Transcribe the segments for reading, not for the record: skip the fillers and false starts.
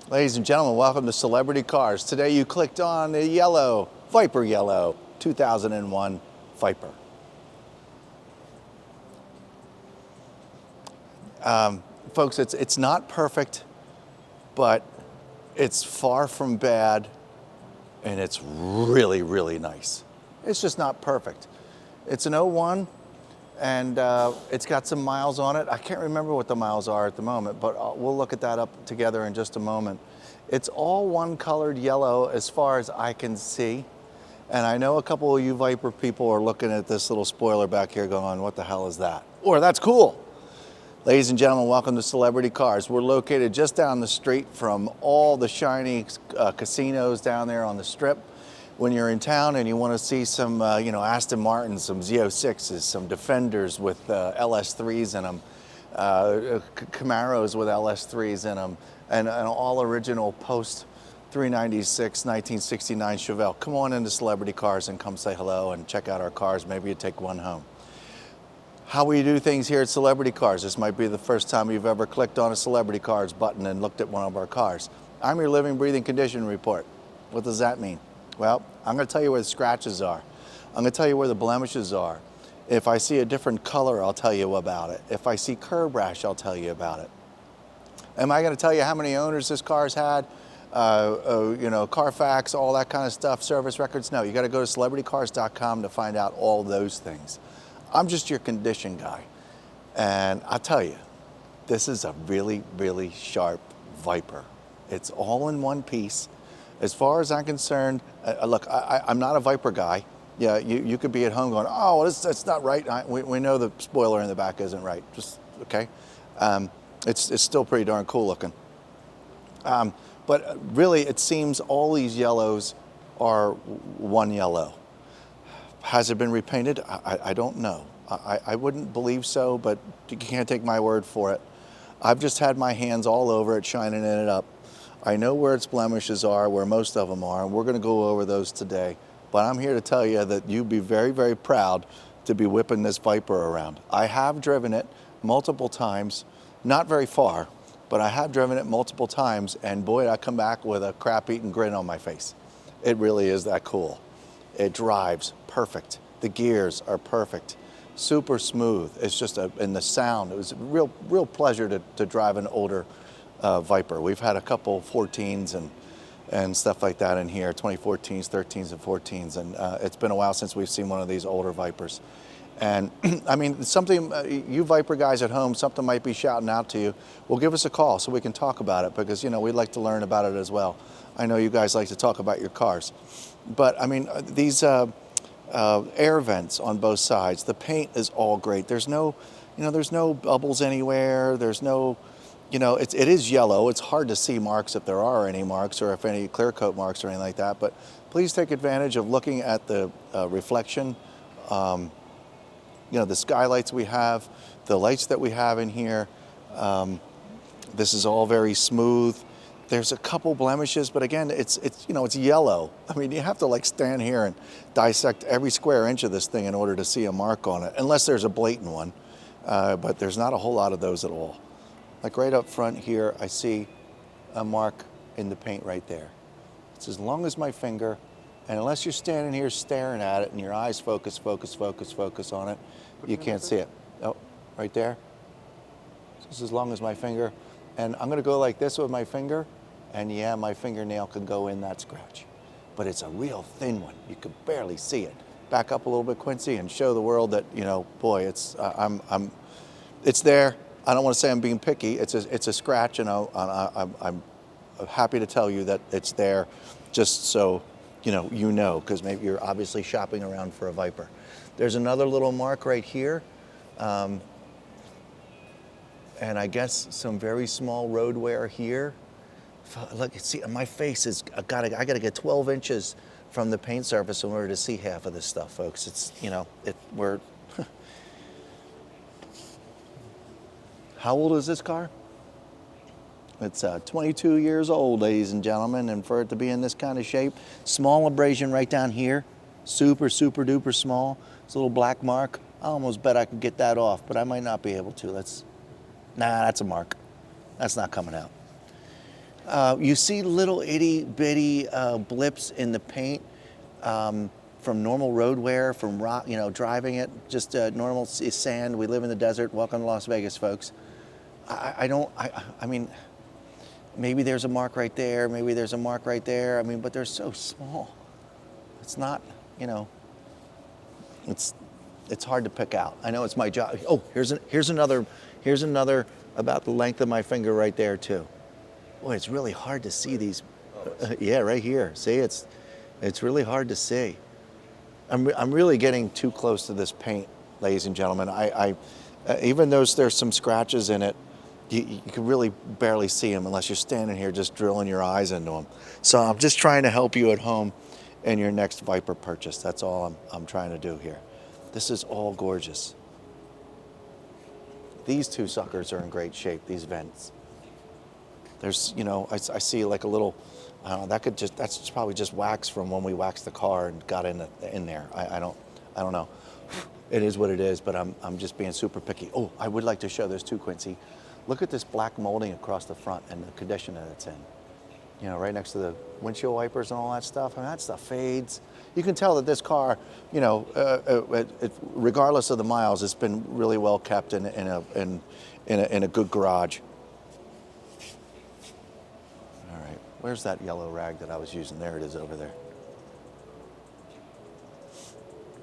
Ladies and gentlemen, welcome to Celebrity Cars. Today you clicked on the yellow, Viper Yellow, 2001 Viper. Folks, it's not perfect, but it's far from bad, and it's really, really nice. It's just not perfect. It's an '01, and it's got some miles on it. I can't remember what the miles are at the moment, but we'll look at that up together in just a moment. It's all one colored yellow as far as I can see. And I know a couple of you Viper people are looking at this little spoiler back here going, what the hell is that? Or that's cool. Ladies and gentlemen, welcome to Celebrity Cars. We're located just down the street from all the shiny casinos down there on the Strip. When you're in town and you want to see some, Aston Martins, some Z06s, some Defenders with LS3s in them, Camaros with LS3s in them, and an all original post 396 1969 Chevelle. Come on into Celebrity Cars and come say hello and check out our cars. Maybe you take one home. How we do things here at Celebrity Cars. This might be the first time you've ever clicked on a Celebrity Cars button and looked at one of our cars. I'm your living, breathing condition report. What does that mean? Well, I'm going to tell you where the scratches are. I'm going to tell you where the blemishes are. If I see a different color, I'll tell you about it. If I see curb rash, I'll tell you about it. Am I going to tell you how many owners this car's had? Carfax, all that kind of stuff, service records? No, you got to go to celebritycars.com to find out all those things. I'm just your condition guy. And I'll tell you, this is a really, really sharp Viper. It's all in one piece. As far as I'm concerned, look, I'm not a Viper guy. Yeah, you could be at home going, oh, that's not right. We know the spoiler in the back isn't right. Just, okay. It's still pretty darn cool looking. But really, it seems all these yellows are one yellow. Has it been repainted? I don't know. I wouldn't believe so, but you can't take my word for it. I've just had my hands all over it, shining it up. I know where its blemishes are, where most of them are, and we're going to go over those today. But I'm here to tell you that you'd be very, very proud to be whipping this Viper around. I have driven it multiple times, not very far, but I have driven it multiple times, and boy, I come back with a crap-eating grin on my face. It really is that cool. It drives perfect. The gears are perfect. Super smooth. It's just and the sound. It was a real pleasure to drive an older Viper. We've had a couple 14s and stuff like that in here, 2014s, 13s, and 14s, and it's been a while since we've seen one of these older Vipers. And I mean, something, you Viper guys at home, something might be shouting out to you. Well, give us a call so we can talk about it, because, we'd like to learn about it as well. I know you guys like to talk about your cars. But I mean, these air vents on both sides, the paint is all great. There's no, there's no bubbles anywhere. There's no, it is yellow. It's hard to see marks if there are any marks, or if any clear coat marks or anything like that. But please take advantage of looking at the reflection. The skylights we have, the lights that we have in here. This is all very smooth. There's a couple blemishes, but again, it's yellow. I mean, you have to stand here and dissect every square inch of this thing in order to see a mark on it, unless there's a blatant one. But there's not a whole lot of those at all. Like right up front here, I see a mark in the paint right there. It's as long as my finger, and unless you're standing here staring at it and your eyes focus on it, you can't see it. Oh, right there. It's as long as my finger. And I'm going to go like this with my finger, and yeah, my fingernail can go in that scratch. But it's a real thin one. You could barely see it. Back up a little bit, Quincy, and show the world that, boy, it's it's there. I don't want to say I'm being picky. It's a scratch, and I'm happy to tell you that it's there, just so because maybe you're obviously shopping around for a Viper. There's another little mark right here. And I guess some very small road wear here. Look, see, my face is, I gotta get 12 inches from the paint surface in order to see half of this stuff, folks. It's, we're, how old is this car? It's 22 years old, ladies and gentlemen, and for it to be in this kind of shape, small abrasion right down here, super, super duper small. It's a little black mark. I almost bet I could get that off, but I might not be able to. Nah, that's a mark. That's not coming out. You see little itty bitty blips in the paint from normal road wear, from rock, driving it, just normal sand. We live in the desert. Welcome to Las Vegas, folks. I mean, maybe there's a mark right there. Maybe there's a mark right there. I mean, but they're so small. It's not, it's hard to pick out. I know it's my job. Oh, here's another about the length of my finger right there too. Boy, it's really hard to see these. Yeah, right here. See, it's really hard to see. I'm really getting too close to this paint, ladies and gentlemen. Even though there's some scratches in it, you can really barely see them unless you're standing here just drilling your eyes into them. So I'm just trying to help you at home in your next Viper purchase. That's all I'm trying to do here. This is all gorgeous. These two suckers are in great shape, these vents. There's, I see like a little, I don't know, that's probably just wax from when we waxed the car and got in there. I don't know. It is what it is, but I'm just being super picky. Oh, I would like to show this too, Quincy. Look at this black molding across the front and the condition that it's in. Right next to the windshield wipers and all that stuff. I mean, that stuff fades. You can tell that this car, regardless of the miles, it's been really well kept in a good garage. All right, where's that yellow rag that I was using? There it is over there.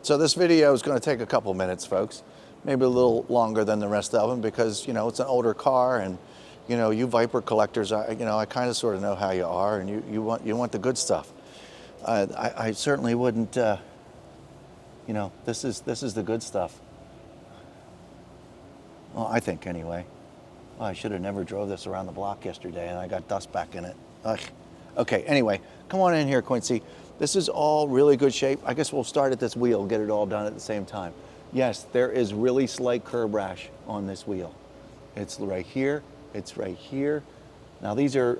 So this video is going to take a couple minutes, folks. Maybe a little longer than the rest of them because, it's an older car and, you Viper collectors, I kind of sort of know how you are and you want the good stuff. I certainly wouldn't, this is the good stuff. Well, I think anyway. Well, I should have never drove this around the block yesterday and I got dust back in it. Ugh. Okay, anyway, come on in here, Quincy. This is all really good shape. I guess we'll start at this wheel, get it all done at the same time. Yes, there is really slight curb rash on this wheel. It's right here, it's right here. Now these are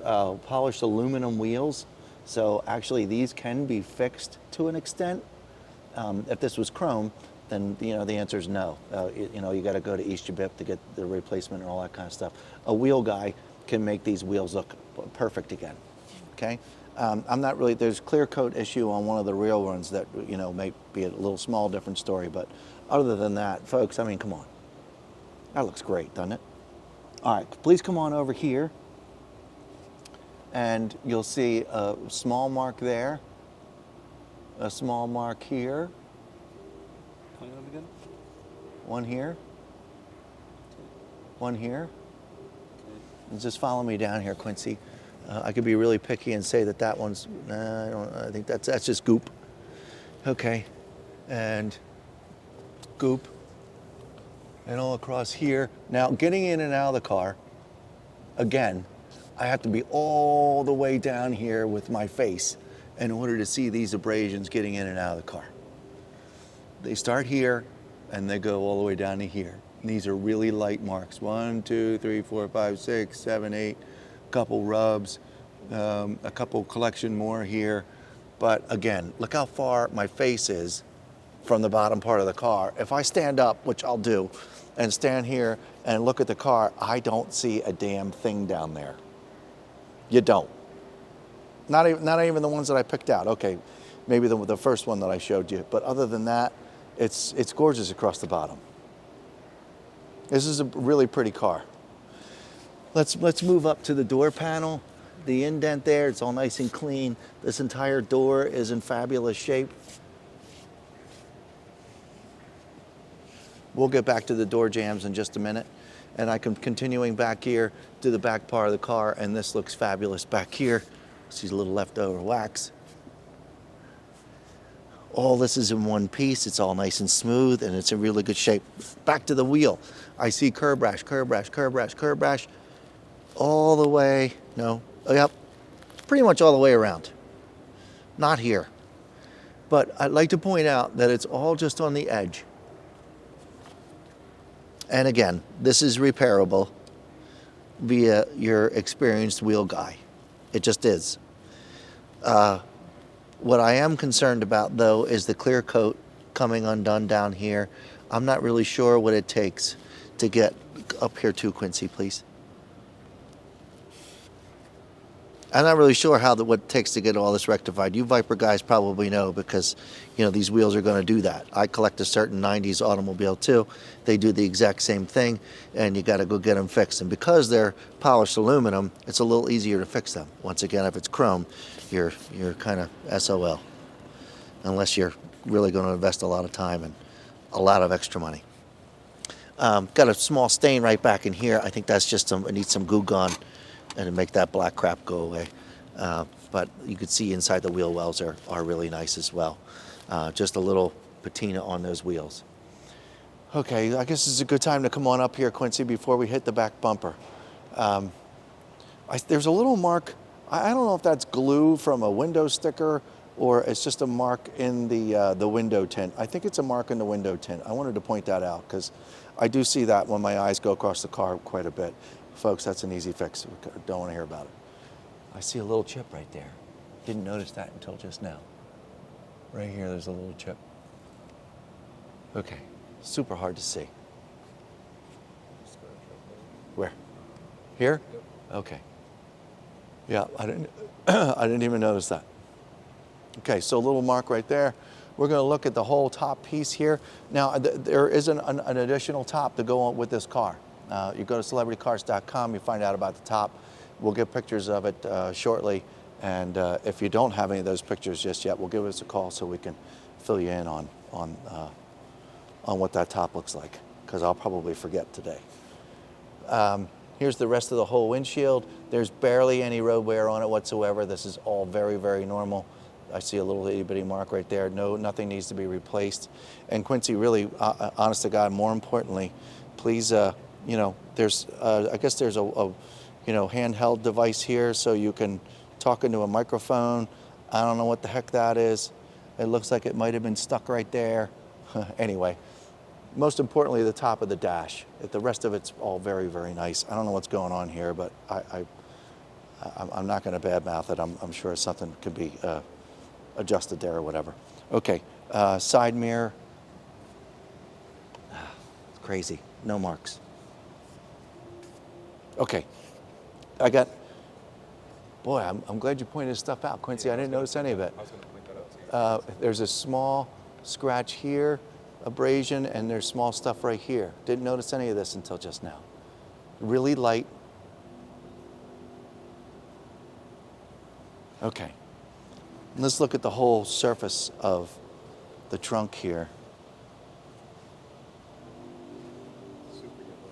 polished aluminum wheels, so actually these can be fixed to an extent. If this was chrome, then the answer is no. You got to go to East Jabip to get the replacement and all that kind of stuff. A wheel guy can make these wheels look perfect again, okay? I'm not really, there's clear coat issue on one of the real ones that, may be a little small different story, but other than that, folks, I mean, come on. That looks great, doesn't it? All right, please come on over here. And you'll see a small mark there, a small mark here. Point it up again. One here. One here. And just follow me down here, Quincy. I could be really picky and say that one's, I think that's just goop. Okay, and goop, and all across here. Now, getting in and out of the car, again, I have to be all the way down here with my face in order to see these abrasions getting in and out of the car. They start here, and they go all the way down to here. And these are really light marks. 1, 2, 3, 4, 5, 6, 7, 8, a couple rubs, a couple collection more here. But again, look how far my face is from the bottom part of the car. If I stand up, which I'll do, and stand here and look at the car, I don't see a damn thing down there. You don't. Not even the ones that I picked out. Okay, maybe the first one that I showed you, but other than that, it's gorgeous across the bottom. This is a really pretty car. Let's move up to the door panel. The indent there, it's all nice and clean. This entire door is in fabulous shape. We'll get back to the door jambs in just a minute. And I can continuing back here to the back part of the car, and this looks fabulous back here. See a little leftover wax. All this is in one piece. It's all nice and smooth, and it's in really good shape. Back to the wheel. I see curb rash, curb rash, curb rash, curb rash. All the way, no, yep, pretty much all the way around. Not here. But I'd like to point out that it's all just on the edge. And again, this is repairable via your experienced wheel guy. It just is. What I am concerned about, though, is the clear coat coming undone down here. I'm not really sure what it takes to get up here too, Quincy, please. I'm not really sure what it takes to get all this rectified. You Viper guys probably know because, these wheels are going to do that. I collect a certain 90s automobile too. They do the exact same thing, and you got to go get them fixed. And because they're polished aluminum, it's a little easier to fix them. Once again, if it's chrome, you're kind of SOL, unless you're really going to invest a lot of time and a lot of extra money. Got a small stain right back in here. I think that's just it needs some Goo Gone and to make that black crap go away. But you can see inside the wheel wells are really nice as well. Just a little patina on those wheels. Okay, I guess it's a good time to come on up here, Quincy, before we hit the back bumper. There's a little mark. I don't know if that's glue from a window sticker or it's just a mark in the window tint. I think it's a mark in the window tint. I wanted to point that out because I do see that when my eyes go across the car quite a bit. Folks, that's an easy fix. We don't want to hear about it. I see a little chip right there. Didn't notice that until just now. Right here, there's a little chip. Okay, super hard to see. Where? Here? Okay. Yeah, I didn't even notice that. Okay, so a little mark right there. We're going to look at the whole top piece here. Now, there is an additional top to go on with this car. You go to celebritycars.com, you find out about the top. We'll get pictures of it shortly. And if you don't have any of those pictures just yet, we'll give us a call so we can fill you in on what that top looks like, because I'll probably forget today. Here's the rest of the whole windshield. There's barely any road wear on it whatsoever. This is all very, very normal. I see a little itty bitty mark right there. No, nothing needs to be replaced. And Quincy, really, honest to God, more importantly, please, there's, I guess there's a handheld device here so you can talk into a microphone. I don't know what the heck that is. It looks like it might have been stuck right there. Anyway, most importantly, the top of the dash. The rest of it's all very, very nice. I don't know what's going on here, but I'm not going to badmouth it. I'm sure something could be adjusted there or whatever. Okay, side mirror. It's crazy, no marks. Okay, boy, I'm glad you pointed this stuff out, Quincy. I didn't notice any of it. I was going to point that out too. There's a small scratch here, abrasion, and there's small stuff right here. Didn't notice any of this until just now. Really light. Okay. Let's look at the whole surface of the trunk here. Super yellow.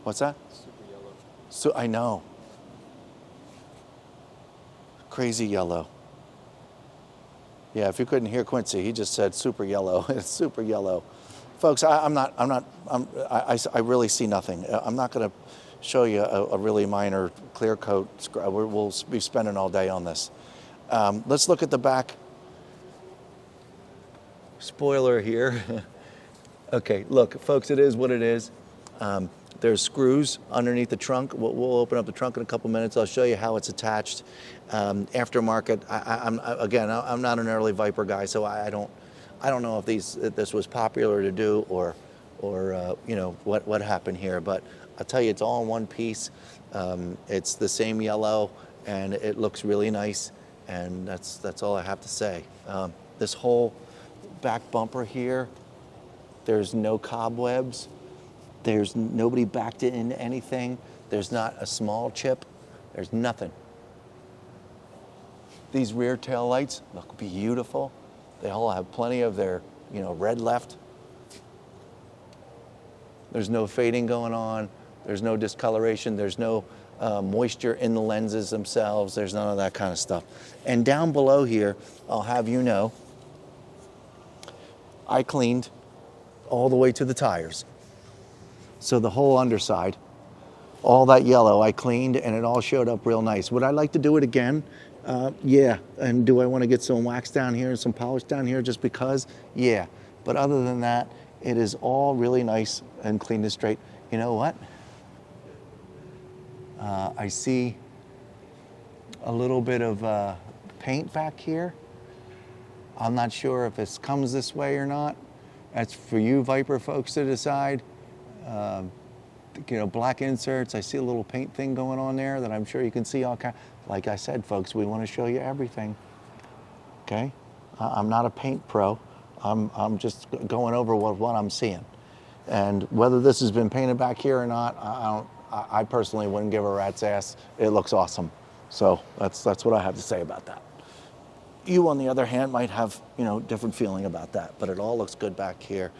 What's that? Super yellow. So I know. Crazy yellow. Yeah, if you couldn't hear Quincy, he just said super yellow. It's super yellow. Folks, I really see nothing. I'm not going to show you a really minor clear coat. We'll be spending all day on this. Let's look at the back. Spoiler here. Okay, look, folks, it is what it is. There's screws underneath the trunk. We'll open up the trunk in a couple minutes. I'll show you how it's attached. Aftermarket. I'm not an early Viper guy, so I don't know if this was popular to do or what happened here. But I'll tell you, it's all in one piece. It's the same yellow, and it looks really nice. And that's all I have to say. This whole back bumper here, there's no cobwebs. There's nobody backed it into anything. There's not a small chip. There's nothing. These rear tail lights look beautiful. They all have plenty of their, red left. There's no fading going on. There's no discoloration. There's no moisture in the lenses themselves. There's none of that kind of stuff. And down below here, I'll have you know, I cleaned all the way to the tires. So the whole underside, all that yellow I cleaned and it all showed up real nice. Would I like to do it again? Yeah. And do I want to get some wax down here and some polish down here just because? Yeah. But other than that, it is all really nice and clean and straight. You know what? I see a little bit of paint back here. I'm not sure if it comes this way or not. That's for you Viper folks to decide. Black inserts. I see a little paint thing going on there that I'm sure you can see all kind. like I said, folks, we want to show you everything. Okay? I'm not a paint pro. I'm just going over what I'm seeing. And whether this has been painted back here or not, I personally wouldn't give a rat's ass. It looks awesome. So that's what I have to say about that. You, on the other hand, might have, different feeling about that, but it all looks good back here.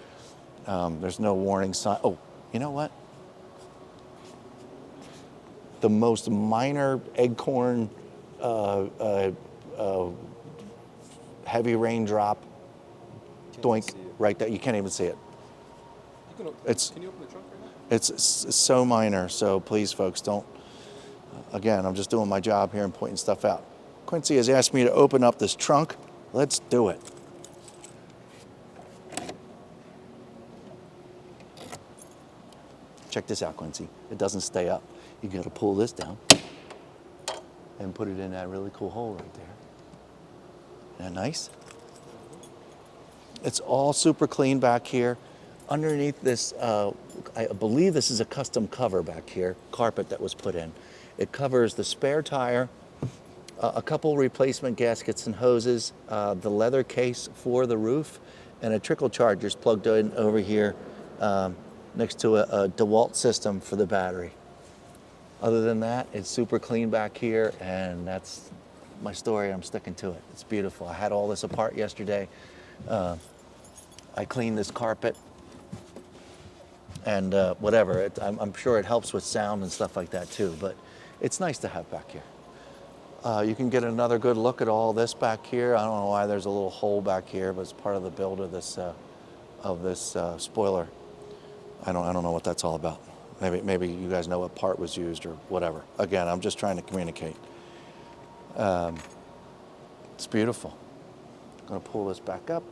There's no warning sign. Oh, you know what? The most minor acorn heavy raindrop doink right there. You can't even see it. Can you open the trunk right now? It's so minor, so please, folks, don't. Again, I'm just doing my job here and pointing stuff out. Quincy has asked me to open up this trunk. Let's do it. Check this out, Quincy. It doesn't stay up. You got to pull this down and put it in that really cool hole right there. Isn't that nice? It's all super clean back here. Underneath this, I believe this is a custom cover back here, carpet that was put in. It covers the spare tire, a couple replacement gaskets and hoses, the leather case for the roof, and a trickle charger's plugged in over here next to a DeWalt system for the battery. Other than that, it's super clean back here, and that's my story. I'm sticking to it. It's beautiful. I had all this apart yesterday. I cleaned this carpet and whatever. I'm sure it helps with sound and stuff like that too, but it's nice to have back here. You can get another good look at all this back here. I don't know why there's a little hole back here, but it's part of the build of this spoiler. I don't know what that's all about. Maybe you guys know what part was used or whatever. Again, I'm just trying to communicate. It's beautiful. I'm going to pull this back up.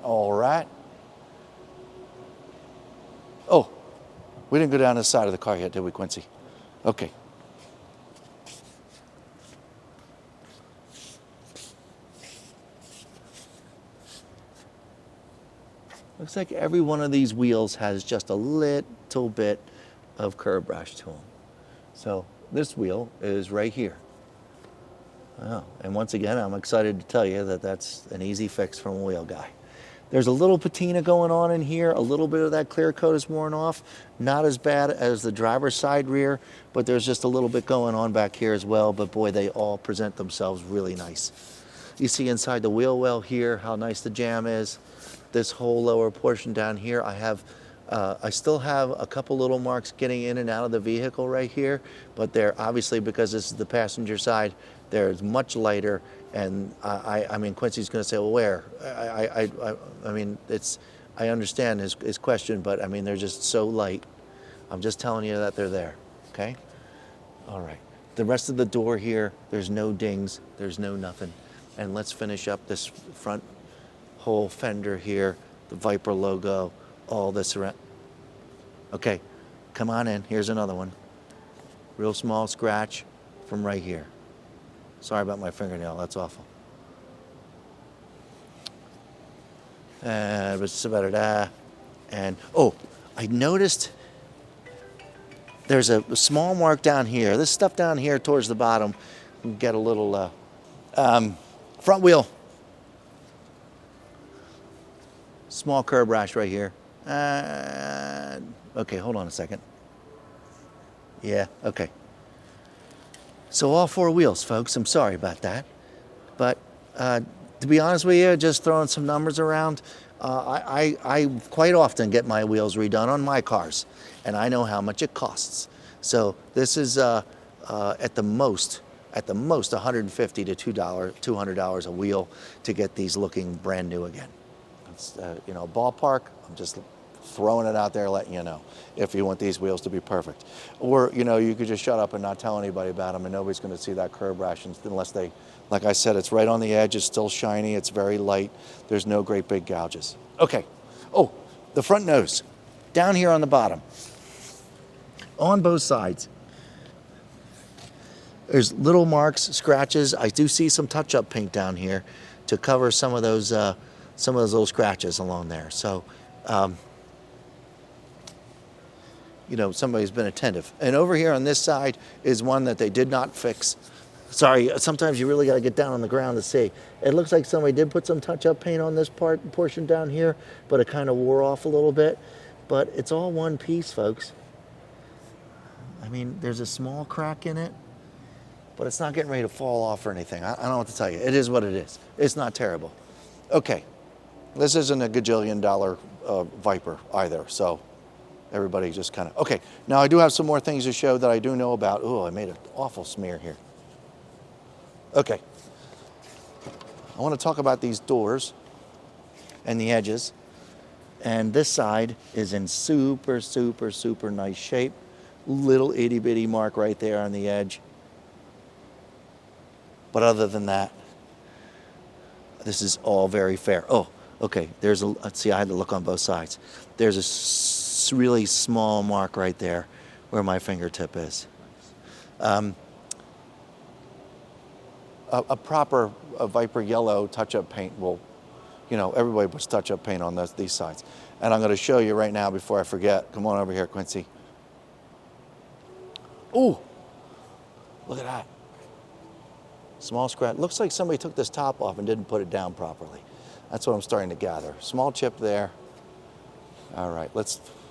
All right. Oh, we didn't go down this side of the car yet, did we, Quincy? Okay. Looks like every one of these wheels has just a little bit of curb rash to them. So this wheel is right here. Oh, and once again, I'm excited to tell you that that's an easy fix from a wheel guy. There's a little patina going on in here. A little bit of that clear coat is worn off. Not as bad as the driver's side rear, but there's just a little bit going on back here as well. But boy, they all present themselves really nice. You see inside the wheel well here how nice the jam is. This whole lower portion down here, I still have a couple little marks getting in and out of the vehicle right here, but they're obviously, because this is the passenger side, they're much lighter. And I mean, Quincy's going to say, well, where? I mean, I understand his question, but I mean, they're just so light. I'm just telling you that they're there, okay? All right. The rest of the door here, there's no dings, there's no nothing. And let's finish up this front whole fender here, the Viper logo, all this around. Okay, come on in. Here's another one. Real small scratch from right here. Sorry about my fingernail, that's awful. And oh, I noticed there's a small mark down here. This stuff down here towards the bottom, you get a little front wheel. Small curb rash right here. Okay, hold on a second. Yeah, okay. So all four wheels, folks. I'm sorry about that. But to be honest with you, just throwing some numbers around, I quite often get my wheels redone on my cars, and I know how much it costs. So this is at the most $150 to $200 a wheel to get these looking brand new again. It's, ballpark. I'm just throwing it out there, letting you know, if you want these wheels to be perfect. Or, you could just shut up and not tell anybody about them, and nobody's going to see that curb rash unless they, like I said, it's right on the edge, it's still shiny, it's very light, there's no great big gouges. Okay. Oh, the front nose, down here on the bottom, on both sides. There's little marks, scratches. I do see some touch-up paint down here to cover some of those little scratches along there. So somebody's been attentive. And over here on this side is one that they did not fix. Sorry, sometimes you really got to get down on the ground to see. It looks like somebody did put some touch-up paint on this portion down here, but it kind of wore off a little bit. But it's all one piece, folks. I mean, there's a small crack in it, but it's not getting ready to fall off or anything. I don't know what to tell you. It is what it is. It's not terrible. Okay, this isn't a gajillion dollar Viper either, so everybody just kind of, okay. Now I do have some more things to show that I do know about. Oh, I made an awful smear here. Okay, I want to talk about these doors and the edges. And this side is in super, super, super nice shape. Little itty bitty mark right there on the edge. But other than that, this is all very fair. Oh, okay, let's see, I had to look on both sides. There's a really small mark right there where my fingertip is. A proper Viper yellow touch-up paint will, everybody puts touch-up paint on these sides. And I'm going to show you right now before I forget. Come on over here, Quincy. Ooh, look at that. Small scratch. Looks like somebody took this top off and didn't put it down properly. That's what I'm starting to gather. Small chip there. All right,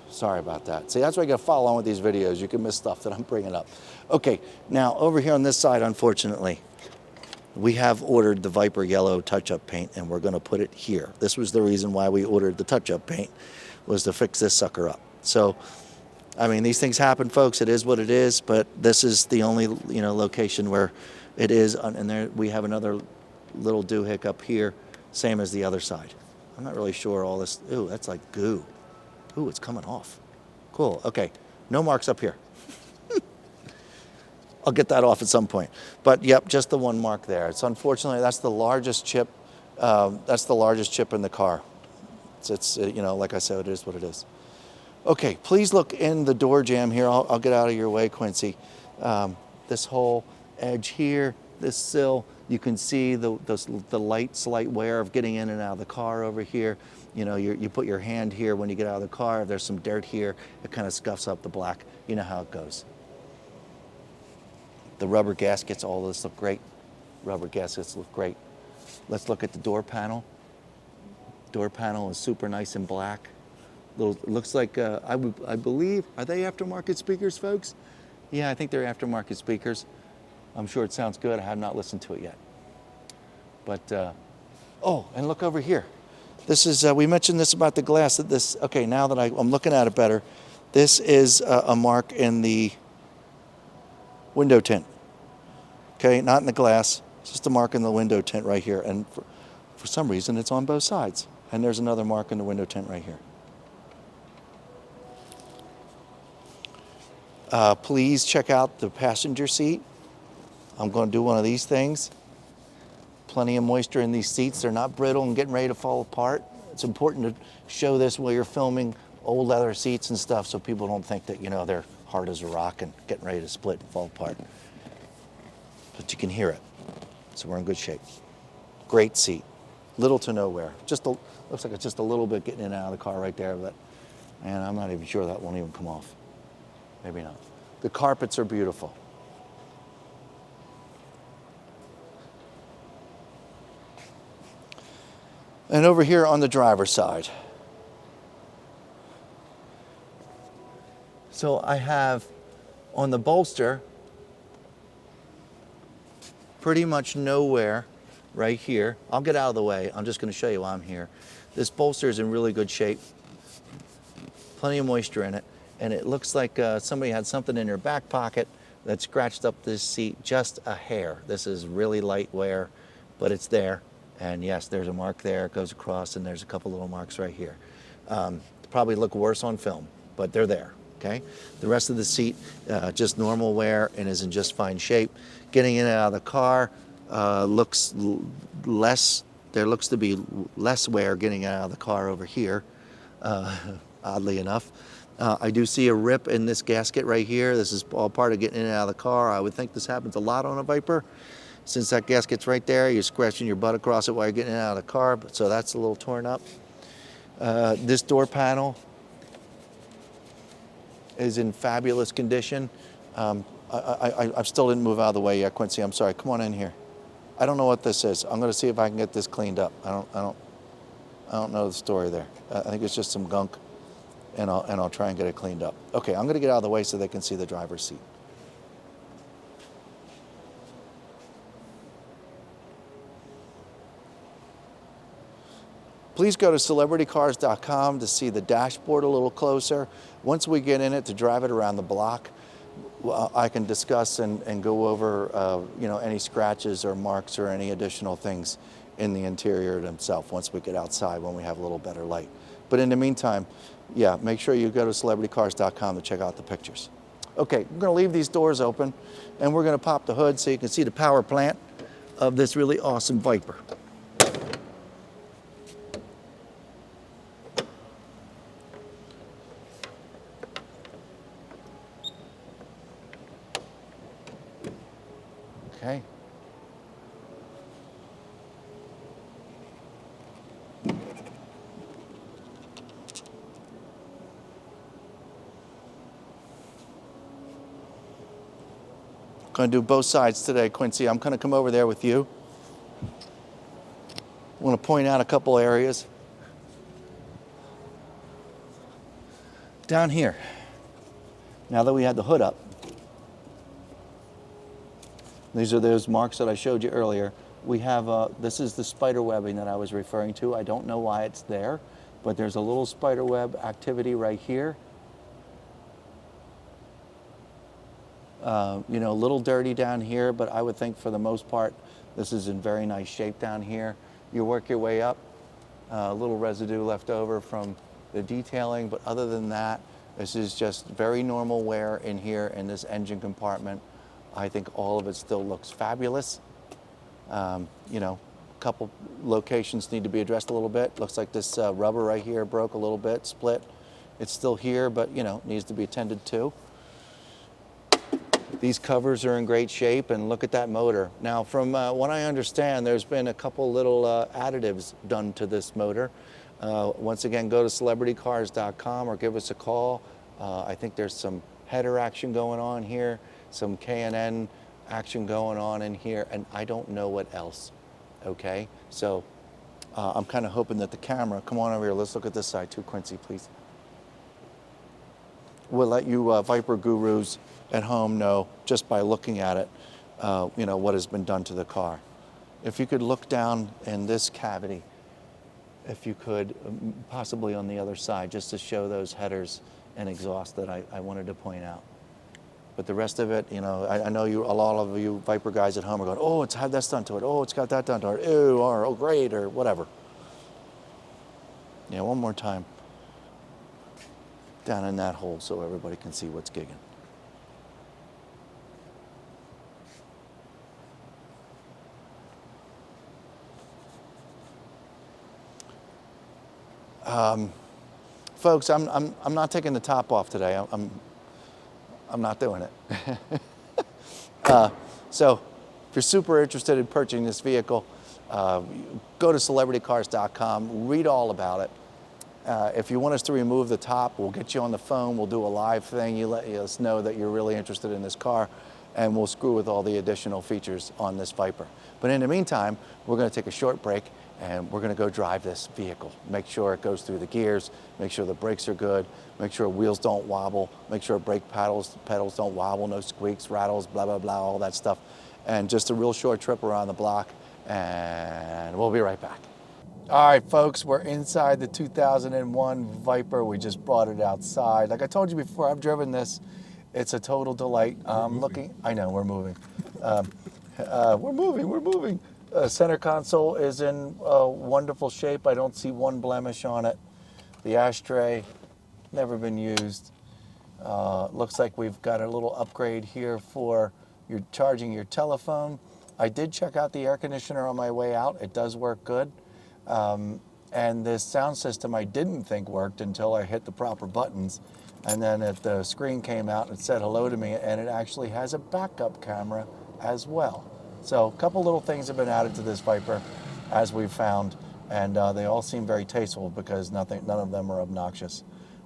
sorry about that. See, that's why you got to follow on with these videos. You can miss stuff that I'm bringing up. Okay, now over here on this side, unfortunately, we have ordered the Viper yellow touch-up paint, and we're going to put it here. This was the reason why we ordered the touch-up paint, was to fix this sucker up. So, I mean, these things happen, folks. It is what it is, but this is the only, location where it is. And there we have another little doohickey up here, same as the other side. I'm not really sure all this. Ooh, that's like goo. Ooh, it's coming off. Cool. Okay, no marks up here. I'll get that off at some point. But yep, just the one mark there. It's unfortunately, that's the largest chip. That's the largest chip in the car. It's like I said, it is what it is. Okay, please look in the door jamb here. I'll get out of your way, Quincy. This whole edge here, this sill, you can see the slight wear of getting in and out of the car over here. You put your hand here when you get out of the car. If there's some dirt here, it kind of scuffs up the black. You know how it goes. The rubber gaskets, all this look great. Rubber gaskets look great. Let's look at the door panel. Door panel is super nice and black. It looks like, I believe, are they aftermarket speakers, folks? Yeah, I think they're aftermarket speakers. I'm sure it sounds good. I have not listened to it yet. But, oh, and look over here. This is, we mentioned this about the glass. Okay, now that I'm looking at it better, this is a mark in the window tint. Okay, not in the glass, it's just a mark in the window tint right here. And for some reason, it's on both sides. And there's another mark in the window tint right here. Please check out the passenger seat. I'm going to do one of these things. Plenty of moisture in these seats. They're not brittle and getting ready to fall apart. It's important to show this while you're filming old leather seats and stuff so people don't think that, they're hard as a rock and getting ready to split and fall apart. But you can hear it. So we're in good shape. Great seat. Little to no wear. Looks like it's just a little bit getting in and out of the car right there, but man, I'm not even sure that won't even come off. Maybe not. The carpets are beautiful. And over here on the driver's side. So I have on the bolster, pretty much nowhere right here. I'll get out of the way. I'm just going to show you why I'm here. This bolster is in really good shape. Plenty of moisture in it. And it looks like somebody had something in their back pocket that scratched up this seat just a hair. This is really light wear, but it's there. And yes, there's a mark there. It goes across, and there's a couple little marks right here. Probably look worse on film, but they're there. Okay. The rest of the seat, just normal wear and is in just fine shape. Getting in and out of the car looks less. There looks to be less wear getting out of the car over here. Oddly enough. I do see a rip in this gasket right here. This is all part of getting in and out of the car. I would think this happens a lot on a Viper. Since that gasket's right there, you're scratching your butt across it while you're getting in and out of the car, so that's a little torn up. This door panel is in fabulous condition. I still didn't move out of the way yet, Quincy. I'm sorry. Come on in here. I don't know what this is. I'm going to see if I can get this cleaned up. I don't know the story there. I think it's just some gunk, and I'll try and get it cleaned up. Okay, I'm going to get out of the way so they can see the driver's seat. Please go to celebritycars.com to see the dashboard a little closer. Once we get in it to drive it around the block, I can discuss and go over any scratches or marks or any additional things in the interior itself once we get outside when we have a little better light. But in the meantime, yeah, make sure you go to celebritycars.com to check out the pictures. Okay, we're going to leave these doors open and we're going to pop the hood so you can see the power plant of this really awesome Viper. Okay. Going to do both sides today, Quincy. I'm going to come over there with you. I want to point out a couple areas. Down here, now that we had the hood up, these are those marks that I showed you earlier. We have, this is the spider webbing that I was referring to. I don't know why it's there, but there's a little spider web activity right here. A little dirty down here, but I would think for the most part, this is in very nice shape down here. You work your way up, a little residue left over from the detailing, but other than that, this is just very normal wear in here in this engine compartment. I think all of it still looks fabulous. A couple locations need to be addressed a little bit. Looks like this rubber right here broke a little bit, split. It's still here, but needs to be attended to. These covers are in great shape, and look at that motor. Now, from what I understand, there's been a couple little additives done to this motor. Once again, go to celebritycars.com or give us a call. I think there's some header action going on here, some K&N action going on in here, and I don't know what else, okay? So I'm kind of hoping that the camera, come on over here, let's look at this side too, Quincy, please. We'll let you Viper gurus at home know just by looking at it, what has been done to the car. If you could look down in this cavity, if you could, possibly on the other side, just to show those headers and exhaust that I wanted to point out. But the rest of it, I know a lot of you Viper guys at home are going, oh, it's had this done to it. Oh, it's got that done to it. Ew, or oh, great, or whatever. Yeah, one more time. Down in that hole so everybody can see what's gigging. Folks, I'm not taking the top off today. I'm not doing it. So if you're super interested in purchasing this vehicle, go to celebritycars.com, read all about it. If you want us to remove the top, we'll get you on the phone, we'll do a live thing, you let us know that you're really interested in this car, and we'll screw with all the additional features on this Viper. But in the meantime, we're going to take a short break and we're going to go drive this vehicle. Make sure it goes through the gears, make sure the brakes are good, make sure wheels don't wobble, make sure brake pedals don't wobble, no squeaks, rattles, blah, blah, blah, all that stuff. And just a real short trip around the block, and we'll be right back. All right, folks, we're inside the 2001 Viper. We just brought it outside. Like I told you before, I've driven this. It's a total delight. I know, we're moving. We're moving. Center console is in wonderful shape. I don't see one blemish on it. The ashtray, never been used. Looks like we've got a little upgrade here for your charging your telephone. I did check out the air conditioner on my way out. It does work good. And this sound system I didn't think worked until I hit the proper buttons. And then the screen came out and it said hello to me, and it actually has a backup camera as well. So a couple little things have been added to this Viper, as we've found, and they all seem very tasteful because none of them are obnoxious.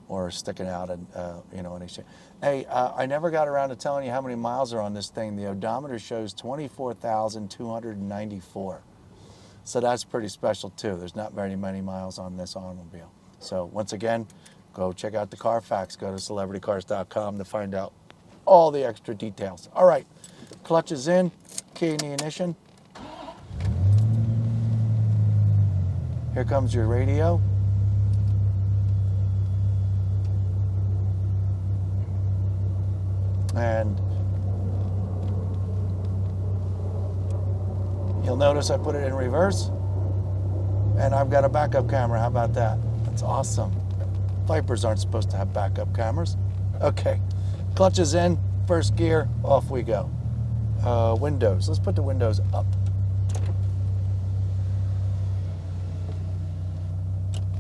or sticking out, and in exchange. Hey, I never got around to telling you how many miles are on this thing. The odometer shows 24,294. So that's pretty special too. There's not very many miles on this automobile. So once again, go check out the Carfax. Go to celebritycars.com to find out all the extra details. All right, clutch is in, key in the ignition. Here comes your radio. And you'll notice I put it in reverse, and I've got a backup camera. How about that? That's awesome. Vipers aren't supposed to have backup cameras. Okay, clutch is in, first gear, off we go. Windows, let's put the windows up.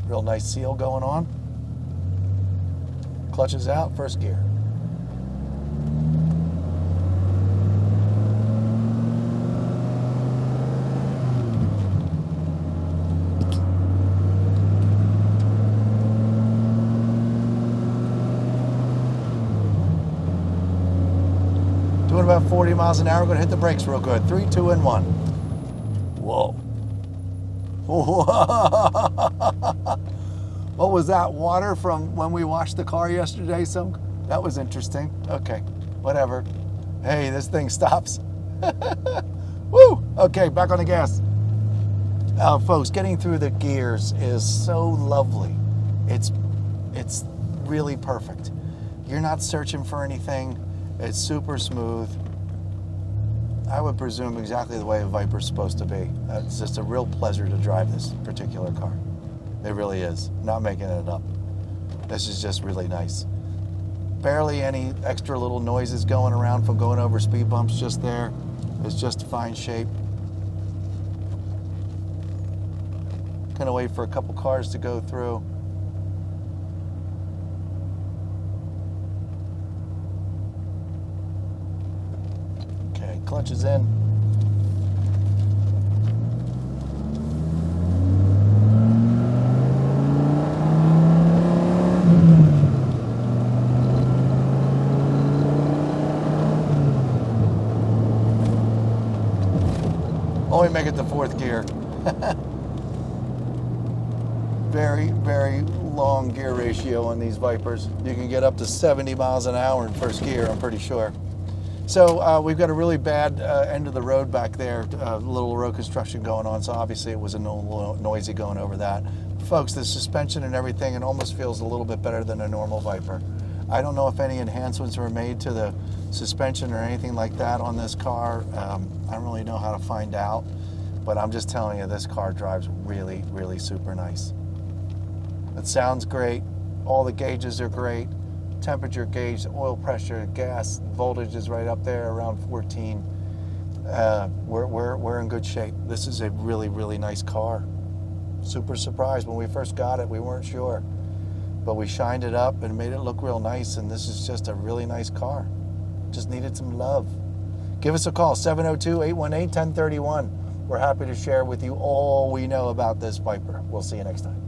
Real nice seal going on. Clutch is out, first gear. Doing about 40 miles an hour. Going to hit the brakes real good. 3, 2, and 1. Whoa. What was that? Water from when we washed the car yesterday? That was interesting. Okay, whatever. Hey, this thing stops. Woo! Okay, back on the gas. Folks, getting through the gears is so lovely. It's really perfect. You're not searching for anything. It's super smooth. I would presume exactly the way a Viper's supposed to be. It's just a real pleasure to drive this particular car. It really is. I'm not making it up. This is just really nice. Barely any extra little noises going around from going over speed bumps just there. It's just fine shape. Gonna wait for a couple cars to go through. Clutch is in. Only make it to fourth gear. Very, very long gear ratio on these Vipers. You can get up to 70 miles an hour in first gear, I'm pretty sure. So we've got a really bad end of the road back there, a little road construction going on, so obviously it was a little noisy going over that. Folks, the suspension and everything, it almost feels a little bit better than a normal Viper. I don't know if any enhancements were made to the suspension or anything like that on this car. I don't really know how to find out, but I'm just telling you, this car drives really, really super nice. It sounds great. All the gauges are great. Temperature gauge, oil pressure, gas, voltage is right up there around 14. We're in good shape. This is a really, really nice car. Super surprised when we first got it. We weren't sure, but we shined it up and made it look real nice, and this is just a really nice car. Just needed some love. Give us a call, 702-818-1031. We're happy to share with you all we know about this Viper. We'll see you next time.